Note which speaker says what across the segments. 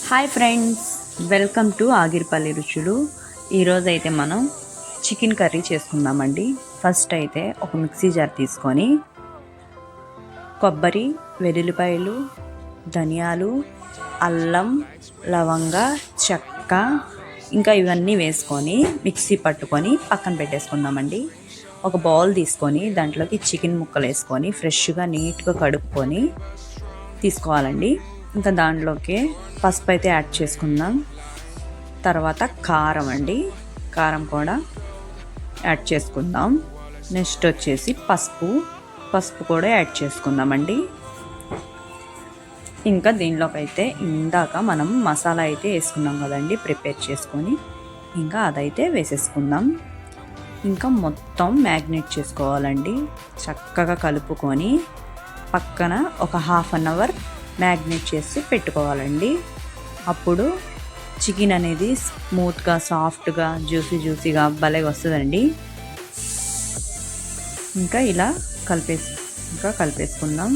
Speaker 1: Hi friends, welcome to Agiripalli రుచులు. ఈరోజు అయితే మనం చికెన్ కర్రీ చేసుకుందామండి. ఫస్ట్ అయితే ఒక మిక్సీ జార్ తీసుకొని కొబ్బరి, వెల్లుల్లిపాయలు, ధనియాలు, అల్లం, లవంగ, చెక్క ఇంకా ఇవన్నీ వేసుకొని మిక్సీ పట్టుకొని పక్కన పెట్టేసుకుందామండి. ఒక బౌల్ తీసుకొని దాంట్లోకి చికెన్ ముక్కలు వేసుకొని ఫ్రెష్గా నీట్గా కడుక్కొని తీసుకోవాలండి. ఇంకా దాంట్లోకి పసుపు అయితే యాడ్ చేసుకుందాం. తర్వాత కారం అండి, కారం కూడా యాడ్ చేసుకుందాం. నెక్స్ట్ వచ్చేసి పసుపు కూడా యాడ్ చేసుకుందామండి. ఇంకా దీనిలోకి అయితే ఇందాక మనం మసాలా అయితే వేసుకున్నాం కదండి, ప్రిపేర్ చేసుకొని ఇంకా అదైతే వేసేసుకుందాం. ఇంకా మొత్తం మ్యాగ్నేట్ చేసుకోవాలండి. చక్కగా కలుపుకొని పక్కన ఒక 1/2 అవర్ మ్యాగ్నేట్ చేసి పెట్టుకోవాలండి. అప్పుడు చికెన్ అనేది స్మూత్గా, సాఫ్ట్గా, జ్యూసీగా భలేగా వస్తుందండి. ఇంకా ఇలా కలిపేసుకుందాం.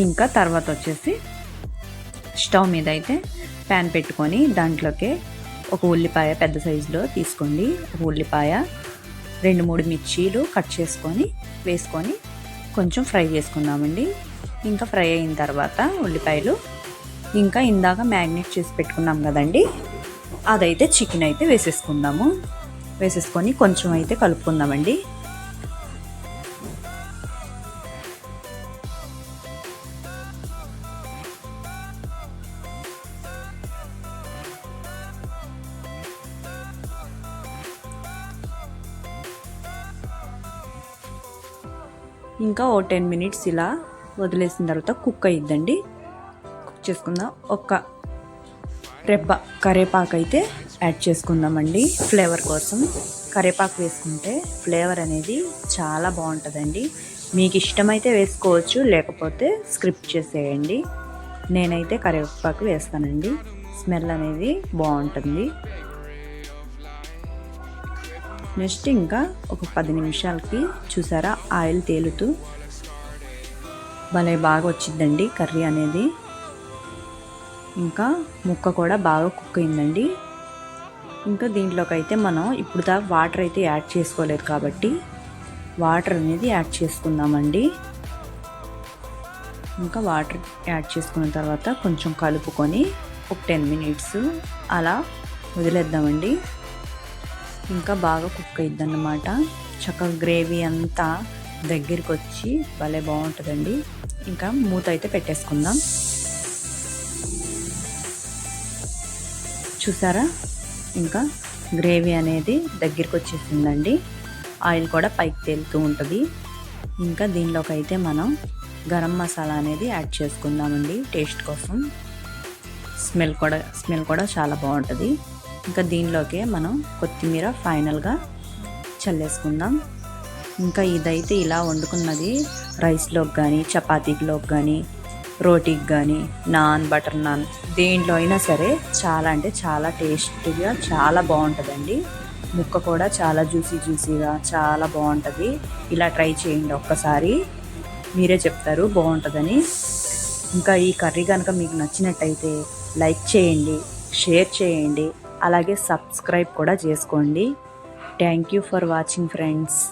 Speaker 1: ఇంకా తర్వాత వచ్చేసి స్టవ్ మీద అయితే ప్యాన్ పెట్టుకొని దాంట్లోకి ఒక ఉల్లిపాయ పెద్ద సైజులో తీసుకోండి. ఒక ఉల్లిపాయ, 2-3 మిర్చీలు కట్ చేసుకొని వేసుకొని కొంచెం ఫ్రై చేసుకుందామండి. ఇంకా ఫ్రై అయిన తర్వాత ఉల్లిపాయలు ఇంకా ఇందాక మ్యాగ్నేట్ చేసి పెట్టుకున్నాం కదండి, అదైతే చికెన్ అయితే వేసేసుకొని కొంచెం అయితే కలుపుకుందామండి. ఇంకా 10 మినిట్స్ ఇలా వదిలేసిన తర్వాత కుక్ అయ్యిద్దండి. కుక్ చేసుకుందాం. ఒక రెబ్బ కరివేపాకు అయితే యాడ్ చేసుకుందామండి. ఫ్లేవర్ కోసం కరివేపాకు వేసుకుంటే ఫ్లేవర్ అనేది చాలా బాగుంటుందండి. మీకు ఇష్టమైతే వేసుకోవచ్చు, లేకపోతే స్కిప్ చేసేయండి. నేనైతే కరివేపాకు వేస్తానండి, స్మెల్ అనేది బాగుంటుంది. నెక్స్ట్ ఇంకా ఒక 10 నిమిషాలకి చూసారా, ఆయిల్ తేలుతూ భలే బాగా వచ్చిందండి కర్రీ అనేది. ఇంకా ముక్క కూడా బాగా కుక్ అయిందండి. ఇంకా దీంట్లోకి అయితే మనం ఇప్పుడు దాకా వాటర్ అయితే యాడ్ చేసుకోలేదు కాబట్టి వాటర్ అనేది యాడ్ చేసుకుందామండి. ఇంకా వాటర్ యాడ్ చేసుకున్న తర్వాత కొంచెం కలుపుకొని ఒక 10 మినిట్స్ అలా వదిలేద్దామండి. ఇంకా బాగా కుక్ అయ్యిద్ది అన్నమాట. చక్కగా గ్రేవీ అంతా దగ్గరికి వచ్చి భలే బాగుంటుందండి. ఇంకా మూత అయితే పెట్టేసుకుందాం. చూసారా, ఇంకా గ్రేవీ అనేది దగ్గరికి వచ్చేసిందండి. ఆయిల్ కూడా పైకి తేలుతూ ఉంటుంది. ఇంకా దీనిలోకి అయితే మనం గరం మసాలా అనేది యాడ్ చేసుకుందామండి టేస్ట్ కోసం. స్మెల్ కూడా చాలా బాగుంటుంది. ఇంకా దీనిలోకి మనం కొత్తిమీర ఫైనల్గా చల్లేసుకుందాం. ఇంకా ఇదైతే ఇలా వండుకున్నది రైస్లోకి కానీ, చపాతీలోకి కానీ, రోటీకి కానీ, బటర్ నాన్ దేంట్లో అయినా సరే చాలా అంటే చాలా టేస్టీగా చాలా బాగుంటుందండి. ముక్క కూడా చాలా జ్యూసీగా చాలా బాగుంటుంది. ఇలా ట్రై చేయండి ఒక్కసారి, మీరే చెప్తారు బాగుంటుందని. ఇంకా ఈ కర్రీ కనుక మీకు నచ్చినట్టయితే లైక్ చేయండి, షేర్ చేయండి, అలాగే సబ్స్క్రైబ్ కూడా చేసుకోండి. Thank you for watching friends.